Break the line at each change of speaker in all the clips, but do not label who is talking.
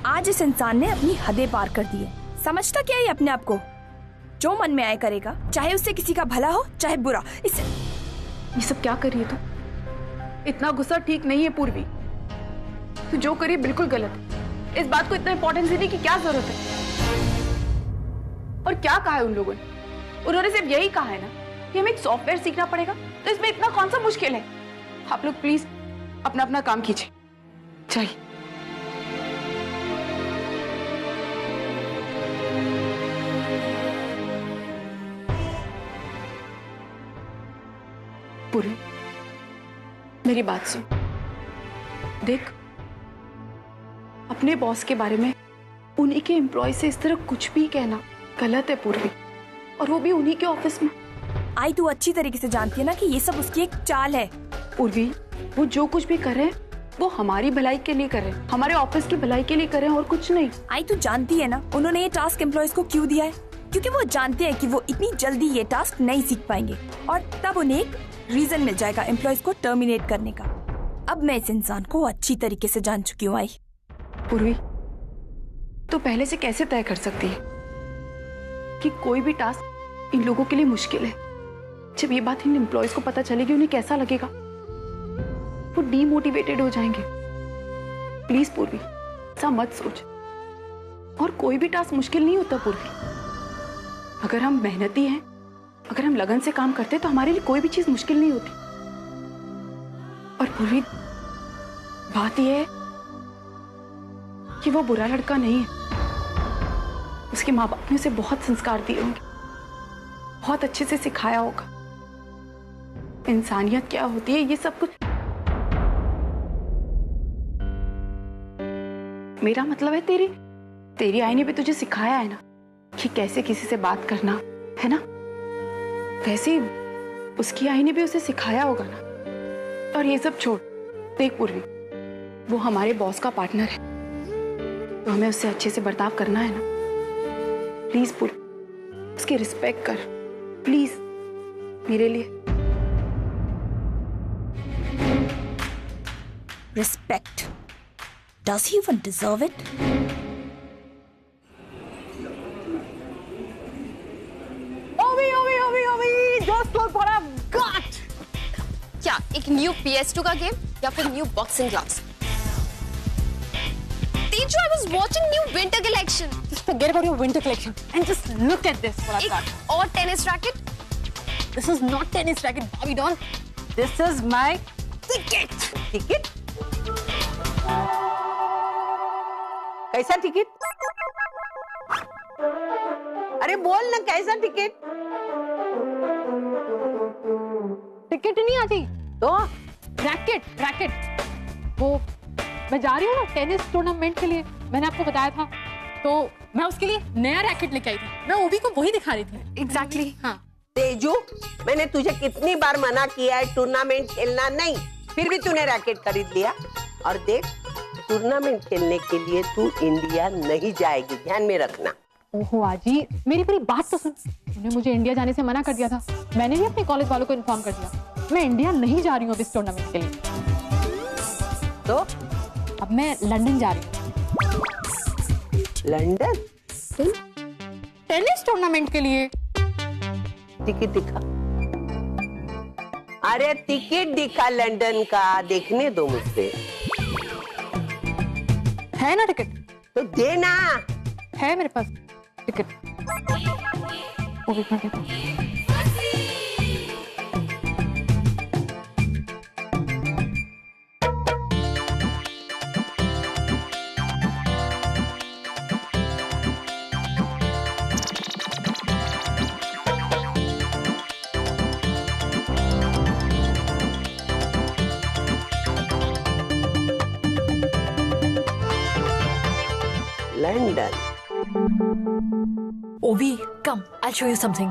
आज इस इंसान ने अपनी हदें पार कर दी है। समझता क्या है अपने आप को? जो मन में आए करेगा, चाहे उससे किसी का भला हो चाहे बुरा।
ये सब क्या कर रही है तू? इतना गुस्सा ठीक नहीं है पूर्वी। तू जो करी बिल्कुल गलत है। इस बात को इतना इंपॉर्टेंस देने की क्या जरूरत है? और क्या कहा है उन लोगों ने? उन्होंने सिर्फ यही कहा है ना कि हमें एक सॉफ्टवेयर सीखना पड़ेगा, तो इसमें इतना कौन सा मुश्किल है? आप लोग प्लीज अपना अपना काम कीजिए। चाहिए पूरी मेरी बात सुन। देख, अपने बॉस के बारे में उन्हीं के एम्प्लॉय से इस तरह कुछ भी कहना गलत है पूर्वी, और वो भी उन्हीं के ऑफिस में।
आई तू अच्छी तरीके से जानती है ना कि ये सब उसकी एक चाल है।
पूर्वी, वो जो कुछ भी कर रहे हैं वो हमारी भलाई के लिए कर रहे हैं, हमारे ऑफिस की भलाई के लिए कर रहे हैं और कुछ नहीं।
आई तू जानती है ना उन्होंने ये टास्क एम्प्लॉयज को क्यों दिया है? क्योंकि वो जानते हैं कि वो इतनी जल्दी ये टास्क नहीं सीख पाएंगे, और तब उन्हें एक रीजन मिल जाएगा एम्प्लॉयज को टर्मिनेट करने का। अब मैं इस इंसान को अच्छी तरीके से जान चुकी हूँ। आई
पूर्वी, तो पहले से कैसे तय कर सकती है कि कोई भी टास्क इन लोगों के लिए मुश्किल है? जब ये बात इन एम्प्लॉयज को पता चलेगी उन्हें कैसा लगेगा? वो डीमोटिवेटेड हो जाएंगे। प्लीज पूर्वी, ऐसा मत सोच। और कोई भी टास्क मुश्किल नहीं होता पूर्वी। अगर हम मेहनती हैं, अगर हम लगन से काम करते हैं तो हमारे लिए कोई भी चीज मुश्किल नहीं होती। और पूर्वी, बात यह है कि वो बुरा लड़का नहीं है। उसके माँ बाप ने उसे बहुत संस्कार दिए होंगे, बहुत अच्छे से सिखाया होगा इंसानियत क्या होती है, ये सब कुछ। मेरा मतलब है तेरी आई ने भी तुझे सिखाया है ना कि कैसे किसी से बात करना है ना, वैसे उसकी आई ने भी उसे सिखाया होगा ना। और ये सब छोड़, देख पूर्वी, वो हमारे बॉस का पार्टनर है, तो हमें उससे अच्छे से बर्ताव करना है ना। प्लीज पूर्वी, उसकी रिस्पेक्ट कर प्लीज, मेरे लिए।
Respect. Does he even deserve it?
Ovi, just look what I've got.
क्या एक न्यू PS2 का गेम या फिर new boxing gloves? Teacher, I was watching new winter collection.
Just forget about your winter collection and just look at this. What I've got.
और tennis racket?
This is not tennis racket, Bobby doll. This is my ticket. Ticket? कैसा ticket? अरे बोल ना, कैसा ticket? Ticket नहीं आती तो racket. वो मैं जा रही हूँ ना टेनिस टूर्नामेंट के लिए, मैंने आपको बताया था, तो मैं उसके लिए नया रैकेट लेके आई थी। मैं ओवी को वही दिखा रही थी।
एग्जैक्टली।
हाँ
तेजू, मैंने तुझे कितनी बार मना किया है टूर्नामेंट खेलना नहीं, फिर भी तूने रैकेट खरीद लिया। और देख, टूर्नामेंट खेलने के लिए तू इंडिया नहीं जाएगी, ध्यान में रखना।
ओहो आजी, मेरी पूरी बात तो सुन। उन्होंने मुझे इंडिया जाने से मना कर दिया था, मैंने भी अपने कॉलेज वालों को इन्फॉर्म कर दिया। मैं इंडिया नहीं जा रही हूँ अब इस टूर्नामेंट के लिए।
तो
अब मैं लंदन जा रही हूँ।
लंदन?
टेनिस टूर्नामेंट के लिए।
टिकट दिखा। अरे टिकट दिखा लंदन का, देखने दो मुझसे।
है ना टिकट?
तो देना।
है मेरे पास टिकट। वो भी खा के।
लंदन।
ओवी, कम, I'll show you something.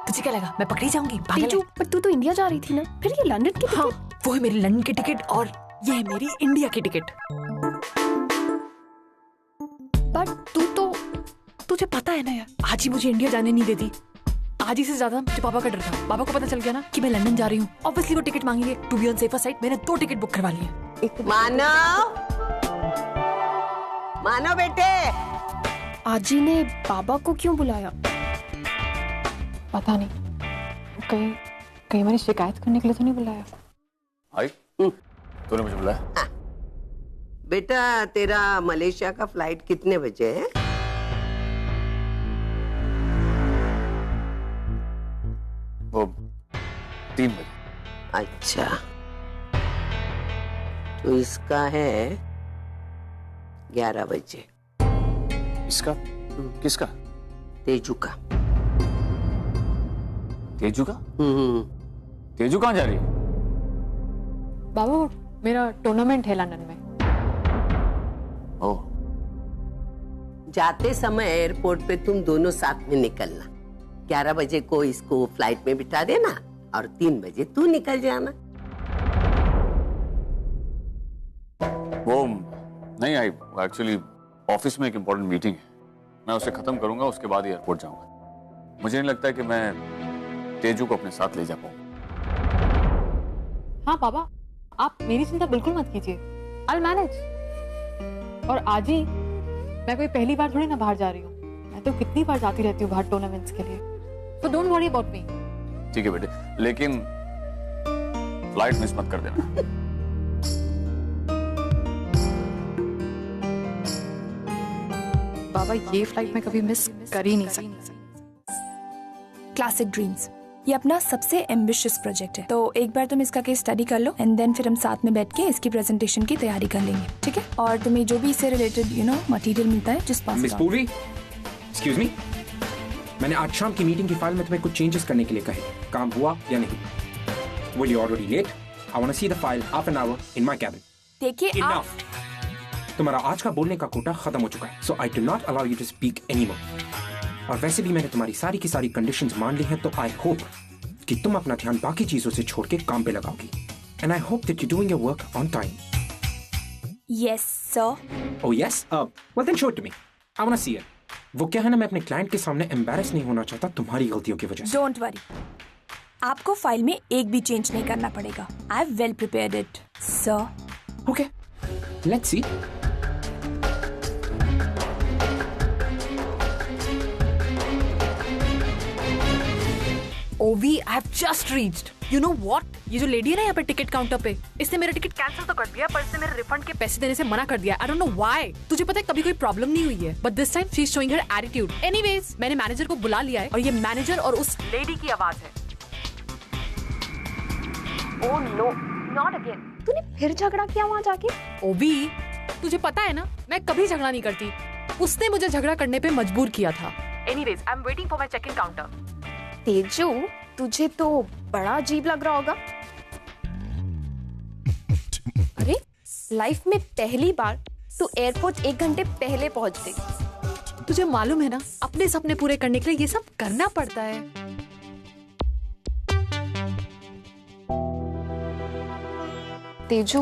तुझे क्या लगा मैं पकड़ी जाऊंगी?
तेजू, पर तू तो इंडिया जा रही थी ना, फिर ये लंदन की टिकट?
हाँ, वो है मेरी लंदन की टिकट और ये है मेरी इंडिया की टिकट।
बट
तुझे पता है ना यार, आज ही मुझे इंडिया जाने नहीं देती। आज ही से ज्यादा मुझे पापा का डर था। पापा को पता चल गया ना कि मैं लंदन जा रही हूँ, ऑब्वियसली वो टिकट मांगेंगे। To be on safer side मैंने 2 टिकट बुक करवा ली है।
मानो बेटे।
आजी ने बाबा को क्यों बुलाया?
पता नहीं, कहीं कहीं मैंने शिकायत करने के लिए तो नहीं बुलाया।
आई तूने मुझे बुलाया?
हाँ। बेटा तेरा मलेशिया का फ्लाइट कितने बजे है?
वो 3 बजे।
अच्छा, तो इसका है 11 बजे।
इसका? किसका?
तेजू का।
तेजू का? तेजू कहाँ जा रही है?
बाबा मेरा टूर्नामेंट है लंदन में।
ओह।
जाते समय एयरपोर्ट पे तुम दोनों साथ में निकलना। 11 बजे को इसको फ्लाइट में बिठा देना और 3 बजे तू निकल जाना।
वो नहीं आई, एक्चुअली ऑफिस में एक इम्पोर्टेंट मीटिंग है, मैं उसे खत्म करूंगा, उसके बाद ही एयरपोर्ट जाऊंगा। मुझे नहीं लगता कि मैं तेजू को अपने साथ ले जा पाऊंगा।
हाँ बाबा, आप मेरी चिंता बिल्कुल मत कीजिए, I'll manage। और आज ही मैं कोई पहली बार थोड़ी ना बाहर जा रही हूँ, मैं तो कितनी बार जाती रहती हूँ बाहर टूर्नामेंट्स के लिए, तो डोंट वरी अबाउट मी।
ठीक है बेटे, लेकिन फ्लाइट मिस मत कर देना।
बाबा ये फ्लाइट में कभी मिस कर ही नहीं सकती।
क्लासिक ड्रीम्स ये अपना सबसे एम्बिशियस प्रोजेक्ट है, तो एक बार तुम इसका केस स्टडी कर लो एंड देन फिर हम साथ में बैठ के इसकी प्रेजेंटेशन की तैयारी कर लेंगे, ठीक है? और तुम्हें जो भी इससे रिलेटेड मटेरियल मिलता है जिस पास।
मिस पूर्वी, एक्सक्यूज मी, मैंने आज शाम की मीटिंग की फाइल में तुम्हें कुछ चेंजेस करने के लिए कहे, काम हुआ या नहीं? Well, you're already late. I want to see the file half an hour in my cabin.
देखिए
Enough. तुम्हारा आज का बोलने का कोटा खत्म हो चुका है, so I do not allow you to speak anymore. और वैसे भी मैंने तुम्हारी सारी की सारी कंडीशंस मान ली हैं, तो I hope कि तुम अपना ध्यान बाकी चीजों से छोड़ के काम पे लगाओगी। And I hope that you're doing your work on time.
Yes, sir.
Oh yes? Well then show it to me. I want to see it. वो क्या है ना, मैं अपने क्लाइंट के सामने एम्बैरेस नहीं होना चाहता तुम्हारी गलतियों की वजह से।
Don't worry. आपको फाइल में एक भी चेंज नहीं करना पड़ेगा। I have well prepared it, sir.
Okay. Let's see.
ओवी, I have just reached. You know what? ये जो लेडी है ना यहाँ पे टिकट काउंटर पे, इसने मेरा टिकट कैंसिल तो कर दिया, पर इसने मेरे रिफंड के पैसे देने से मना कर दिया। I don't know why. तुझे पता है कभी कोई प्रॉब्लम नहीं हुई है, but this time she is showing her attitude. Anyways, मैंने मैनेजर को बुला लिया है और ये मैनेजर और उस लेडी की आवाज है।
Oh no, not again. तूने फिर झगड़ा किया वहाँ जाके?
ओवी, तुझे पता है ना, मैं कभी झगड़ा नहीं करती। उसने मुझे झगड़ा करने पे मजबूर किया था। Anyways, I'm waiting for my check-in counter.
Tezu, तुझे तो बड़ा अजीब लग रहा होगा। अरे, लाइफ में पहली बार तू एयरपोर्ट 1 घंटे पहले पहुंच गई।
तुझे मालूम है ना, अपने सपने पूरे करने के लिए ये सब करना पड़ता है।
तेजू,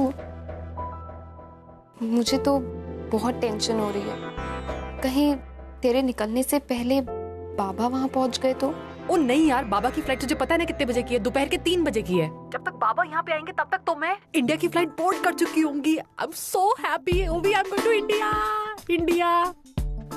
मुझे तो बहुत टेंशन हो रही है। कहीं तेरे निकलने से पहले बाबा वहां पहुंच गए तो?
ओ नहीं यार, बाबा की फ्लाइट तुझे पता है ना कितने बजे की है? दोपहर के 3 बजे की है। जब तक बाबा यहाँ पे आएंगे तब तक तो मैं इंडिया की फ्लाइट बोर्ड कर चुकी होंगी। आई एम सो हैप्पी ओवी, I am going to India. India.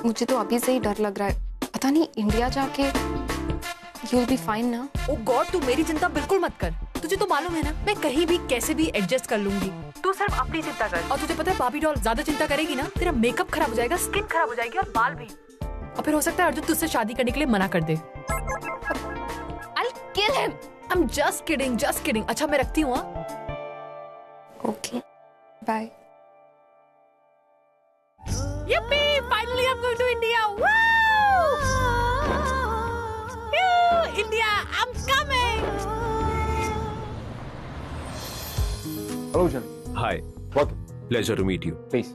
मुझे तो अभी से ही डर लग रहा है, पता नहीं इंडिया जाके यू विल बी फाइन ना?
ओ गॉड, तू मेरी चिंता बिल्कुल मत कर। तुझे तो मालूम है ना, मैं कहीं भी कैसे भी एडजस्ट कर लूंगी। तू सिर्फ अपनी चिंता कर। और तुझे पता है बाबी डॉल ज्यादा चिंता करेगी ना, तेरा मेकअप खराब हो जाएगा, स्किन खराब हो जाएगी और बाल भी। और फिर हो सकता है अर्जुन तुझसे शादी करने के लिए मना कर दे।
I'll kill him.
I'm just kidding, just kidding. अच्छा मैं रखती हूँ।
Okay, bye.
Yippee! Finally I'm going to India. Woo! India, I'm coming.
Hello, Jan.
Hi.
Welcome.
Pleasure to meet you.
Please.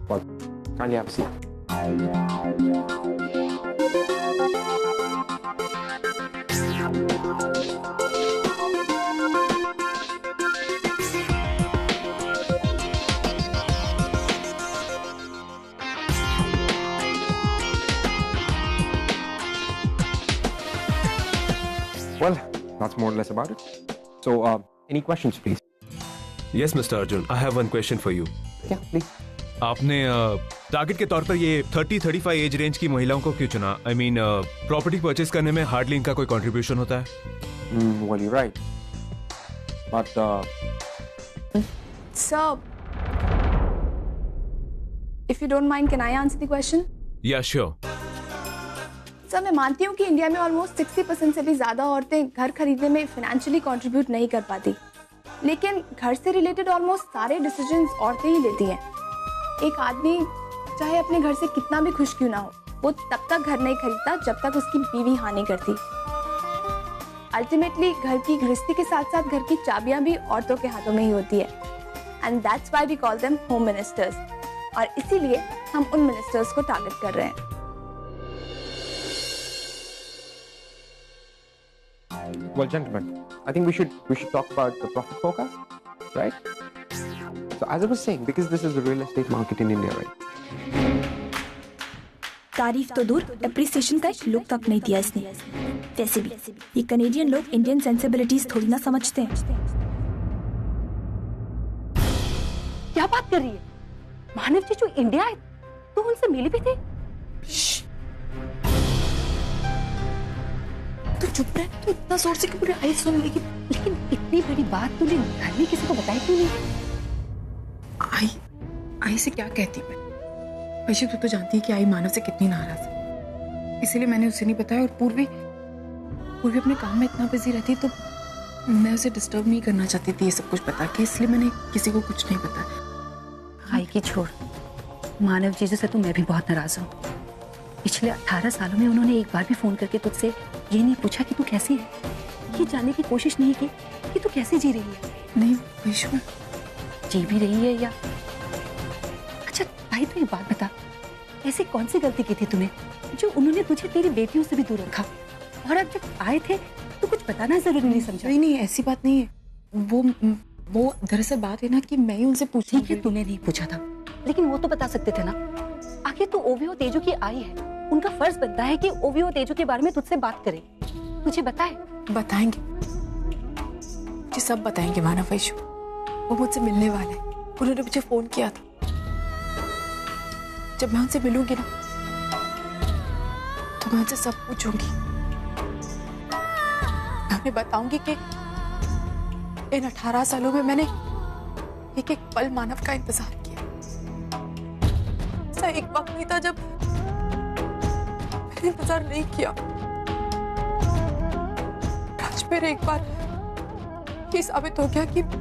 Welcome. Kindly have a seat. Well, that's more or less about it. So, any questions, please?
Yes, Mr. Arjun. I have one question for you.
Yeah, please.
आपने target के तौर पर ये 30-35 as range की महिलाओं को क्यों चुना? आई मीन प्रॉपर्टी परचेज करने में हार्डली इनका कोई कंट्रीब्यूशन होता है?
Well, you're right. But
Sir, if you don't mind, can I answer the question?
Yeah, sure.
Sir, मैं मानती हूँ कि इंडिया में ऑलमोस्ट 60% से भी ज्यादा औरतें घर खरीदने में फाइनेंशियली कंट्रीब्यूट नहीं कर पाती, लेकिन घर से रिलेटेड ऑलमोस्ट सारे डिसीजंस औरतें ही लेती हैं। एक आदमी चाहे अपने घर से कितना भी खुश क्यों ना हो, वो तब तक घर नहीं खरीदता जब तक उसकी बीवी हाँ नहीं करती। अल्टीमेटली घर की गृहस्थी के साथ साथ घर की चाबियां भी औरतों के हाथों में ही होती है, and that's why we call them home ministers. और इसीलिए हम उन मिनिस्टर्स को टारगेट कर रहे हैं।
well, gentlemen, I think we should talk about the profit forecast, right? So as I was saying, because this is the real estate market in India, right?
तारीफ तो दूर, एप्रिसिएशन का एक लुक तक नहीं दिया इसने। वैसे भी ये कनेडियन लोग इंडियन सेंसिबिलिटीज थोड़ी ना समझते हैं।
क्या बात कर रही है? मानव जी जो इंडिया है, तो उनसे मिली भी थी?
तू चुप रह, तू इतना जोर से क्यों आई सुन लेगी?
लेकिन इतनी बड़ी बात तूने घर में किसी को बताई क्यों नहीं?
आई से क्या कहती मैं? वैसे तू तो जानती है कि आई मानव से कितनी नाराज है, इसीलिए मैंने उसे नहीं बताया। और पूर्वी अपने काम में इतना बिजी रहती, तो मैं उसे डिस्टर्ब नहीं करना चाहती थी ये सब कुछ बता के, इसलिए मैंने किसी को कुछ नहीं बताया।
आई की छोड़, मानव जी से तो मैं भी बहुत नाराज हूँ। पिछले 18 सालों में उन्होंने एक बार भी फोन करके तुझसे ये नहीं पूछा कि तू कैसी है, ये जानने की कोशिश नहीं की कि तू कैसे जी रही है।
नहीं वैशु,
जी भी रही है या? अच्छा भाई, तो एक बात बता, ऐसी कौन सी गलती की थी तूने जो उन्होंने तुझे तेरी बेटियों से भी दूर रखा? और अब जब आए थे तो कुछ बताना जरूरी नहीं समझा?
नहीं, ऐसी बात नहीं है। वो दरअसल बात है ना कि मैं ही उनसे पूछी।
ठीक है, तूने नहीं पूछा था, लेकिन वो तो बता सकते थे ना। आखिर तू ओवियो तेजू की आई है, उनका फर्ज बनता है कि ओवियो तेजू के बारे में तुझसे बात करे, तुझे बताए।
बताएंगे जी, सब बताएंगे मानव। वैशु, वो मुझसे मिलने वाले हैं, उन्होंने मुझे फोन किया था। जब मैं उनसे मिलूंगी ना, तो मैं उनसे सब पूछूंगी। मैं उन्हें बताऊंगी कि इन 18 सालों में मैंने एक एक पल मानव का इंतजार किया। ऐसा एक वक्त नहीं था जब मैंने इंतजार नहीं किया। आज फिर एक बार ये साबित हो गया कि मैं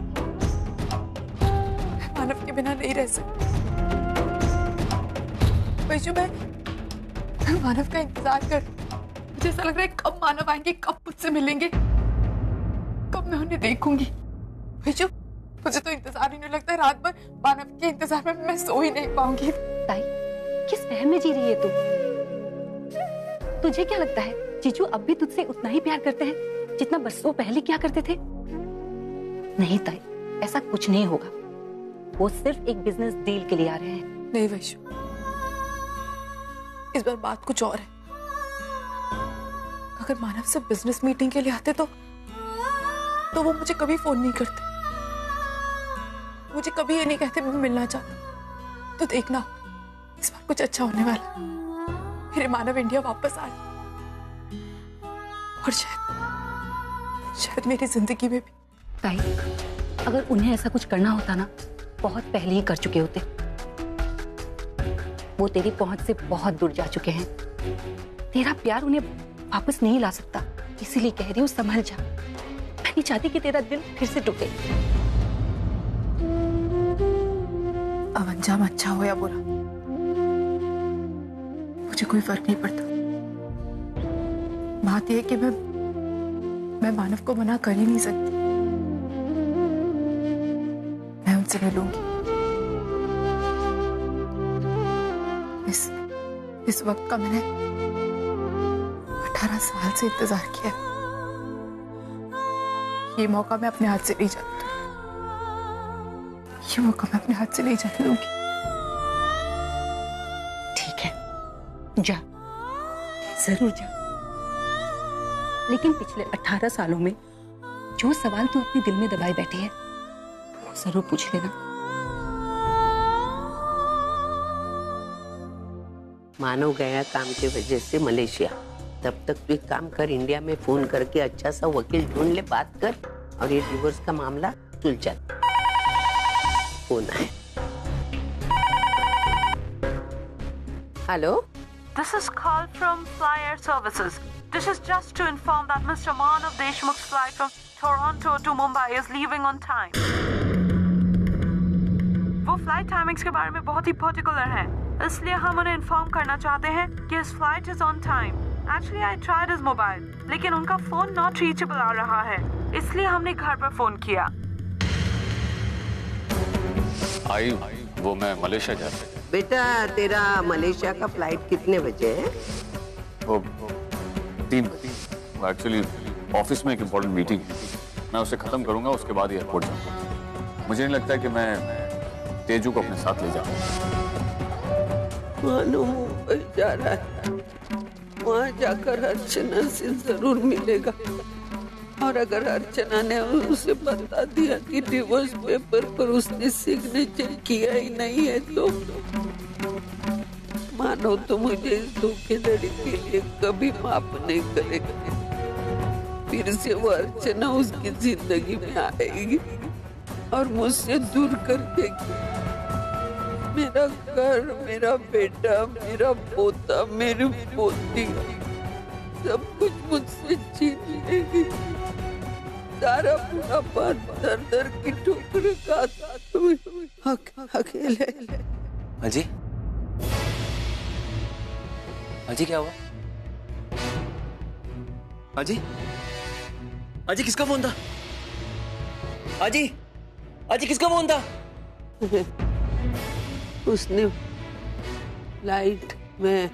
मानव के बिना नहीं रह सकती। वैसे मैं मानव का इंतजार कर, मुझे ऐसा लग रहा है कब मानव आएंगे, कब मुझसे मिलेंगे, कब मैं उन्हें देखूंगी। वैसे मुझे तो इंतजार ही नहीं लगता है। रात भर मानव के इंतजार में मैं सो ही नहीं पाऊंगी।
ताई, किस वहम में जी रही है तू? तुझे क्या लगता है जीजू अब भी तुझसे उतना ही प्यार करते हैं जितना बरसों पहले क्या करते थे? नहीं ताई, ऐसा कुछ नहीं होगा। वो सिर्फ एक बिजनेस डील के लिए आ रहे हैं।
नहीं वैशु, इस बार बात कुछ और है। अगर मानव से बिजनेस मीटिंग के लिए आते तो वो मुझे कभी फोन नहीं करते, मुझे कभी ये नहीं कहते मैं मिलना चाहता। तो देखना, इस बार कुछ अच्छा होने वाला। मेरे मानव इंडिया वापस आए, और शायद मेरी जिंदगी में भी।
ताई, अगर उन्हें ऐसा कुछ करना होता ना, बहुत पहले ही कर चुके होते। वो तेरी पहुंच से बहुत दूर जा चुके हैं। तेरा प्यार उन्हें वापस नहीं ला सकता, इसीलिए कह रही हूँ संभल जा। मैं नहीं चाहती कि तेरा दिल फिर से टूटे।
अब अंजाम अच्छा हो या बुरा, मुझे कोई फर्क नहीं पड़ता। बात यह है कि मैं मानव को मना कर ही नहीं सकती। मैं उनसे मिलूंगी। इस वक्त का मैंने 18 साल से इंतजार किया। ये मौका मैं अपने हाथ से नहीं जाने दूंगी। ये मौका मैं अपने हाथ से नहीं जाने दूंगी।
ठीक है, जा, जरूर जा। लेकिन पिछले 18 सालों में जो सवाल तू अपने दिल में दबाए बैठी है, वो जरूर पूछ लेना।
मानो गया काम की वजह से मलेशिया। तब तक तू एक काम कर, इंडिया में फोन करके अच्छा सा वकील ढूंढ ले, बात कर और ये डिवोर्स का मामला सुलझा। फोन है। Hello,
This is call from Fly Air Services. This is just to inform that Mr. Manav Deshmukh's flight from Toronto to Mumbai is leaving on time. वो फ्लाइट टाइमिंग्स के बारे में बहुत ही पर्टिकुलर हैं, इसलिए हम उन्हें इन्फॉर्म करना चाहते हैं कि इस flight is on time. Actually I tried his mobile, लेकिन उनका फोन नॉट रीचेबल आ रहा है, इसलिए हमने घर पर फोन किया।
आई वो मैं मलेशिया जा रहा था।
बेटा तेरा मलेशिया का फ्लाइट कितने बजे है?
वो 3 बजे। वो एक्चुअली ऑफिस में एक इम्पोर्टेंट मीटिंग है, मैं उसे खत्म करूंगा, उसके बाद एयरपोर्ट जाऊंगा। मुझे नहीं लगता है कि मैं तेजू को अपने साथ ले जाऊंगा।
मानो मुंबई जा रहा है, वहाँ जाकर अर्चना से जरूर मिलेगा, और अगर अर्चना ने उसे बता दिया कि डिवोर्स पेपर पर उसने सिग्नेचर किया ही नहीं है, तो मानो तो मुझे इस धोखेधड़ी के लिए कभी माफ नहीं करेगा। फिर से वो अर्चना उसकी जिंदगी में आएगी और मुझसे दूर कर देगी। मेरा घर, मेरा बेटा, मेरा पोता, मेरी पोती, सब कुछ मुझसे छीन लेगी। सारा पूरा बात दर दर की ठोकरें खाते हुए अकेले।
अजी, अजी क्या हुआ? अजी, अजी किसका फोन था? अजी, अजी किसका फोन था?
उसने फ्लाइट में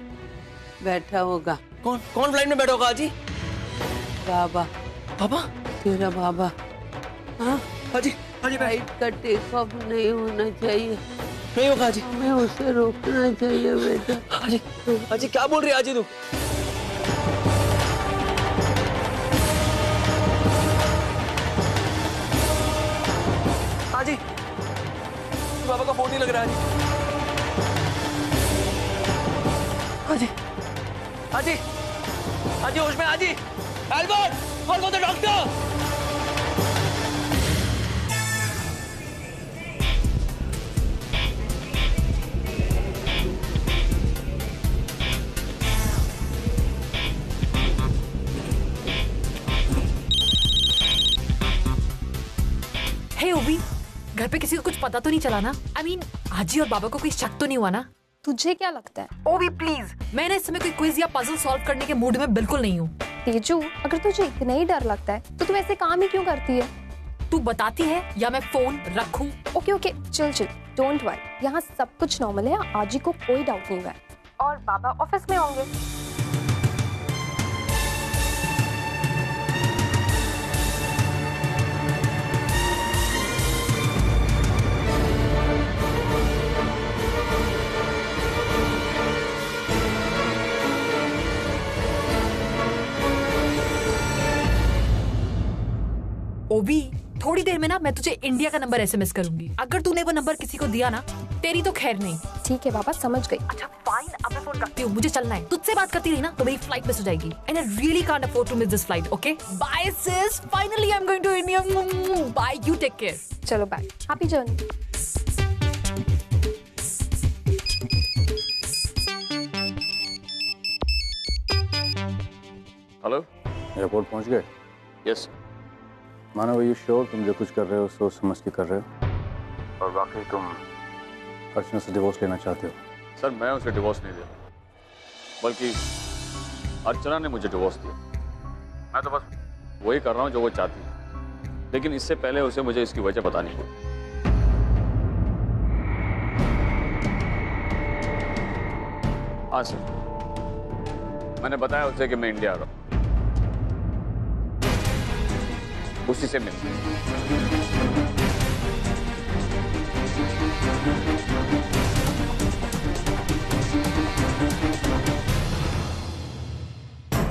बैठा होगा।
कौन कौन फ्लाइट में बैठा होगा? अजी,
बाबा।
पापा?
तेरा बाबा। हाँ
अजी, अजी
फ्लाइट का टेक ऑफ नहीं होना चाहिए।
नहीं होगा अजी,
हमें उसे रोकना चाहिए बेटा।
अजी, अजी क्या बोल रही है अजी तू? अजी, बाबा का फोन नहीं लग रहा है। अजी, अजी, अजी होश में? अजी, एल्बर्ट, कॉल करो डॉक्टर।
हे ओबी, घर पे किसी को कुछ पता तो नहीं चला ना? I mean, आजी और बाबा को कोई शक तो नहीं हुआ ना?
तुझे क्या लगता है?
ओबी प्लीज, मैं इस समय कोई क्विज या पजल सॉल्व करने के मूड में बिल्कुल नहीं हूँ।
तेजू, अगर तुझे इतना ही डर लगता है तो तुम ऐसे काम ही क्यों करती है?
तू बताती है या मैं फोन रखूं?
Okay okay, chill chill, don't worry, यहाँ सब कुछ नॉर्मल है, आजी को कोई डाउट नहीं हुआ है। और बाबा ऑफिस में होंगे।
ओबी, थोड़ी देर में ना मैं तुझे इंडिया का नंबर एसएमएस करूंगी। अगर तूने वो नंबर किसी को दिया ना, तेरी तो खैर नहीं।
ठीक है बाबा, समझ गई।
अच्छा फाइन, अब मैं फोन रखती हूँ, मुझे चलना है। तुझसे बात करती रही ना तो मेरी फ्लाइट मिस हो जाएगी, and I really can't afford to miss this flight. Okay bye sis, finally I am going to India. Bye, you take care.
चलो bye, happy journey.
Hello, airport पहुंच गए? यस। मानो यू श्योर तुम जो कुछ कर रहे हो सोच समझ के कर रहे हो, और वाकई तुम अर्चना से डिवोर्स लेना चाहते हो? सर मैं उसे डिवोर्स नहीं दे रहा, बल्कि अर्चना ने मुझे डिवोर्स दिया। मैं तो बस वही कर रहा हूँ जो वो चाहती है, लेकिन इससे पहले उसे मुझे इसकी वजह बतानी होगी। हाँ सर, मैंने बताया उसे कि मैं इंडिया आ रहा हूँ, उसी से मिलते।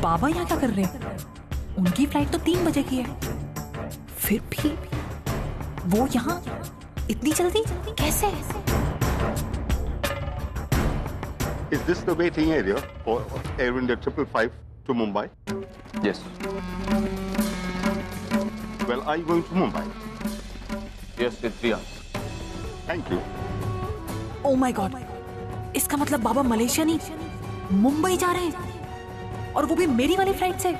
बाबा यहाँ क्या कर रहे हैं? उनकी फ्लाइट तो 3 बजे की है, फिर भी वो यहाँ इतनी जल्दी कैसे?
Is this the waiting area for Air India 555 to Mumbai?
Yes.
Well, are you going to Mumbai?
Yes, in 3 hours.
Thank you.
Oh my God. इसका मतलब बाबा मलेशिया नहीं मुंबई जा रहे हैं और वो भी मेरी वाली फ्लाइट से।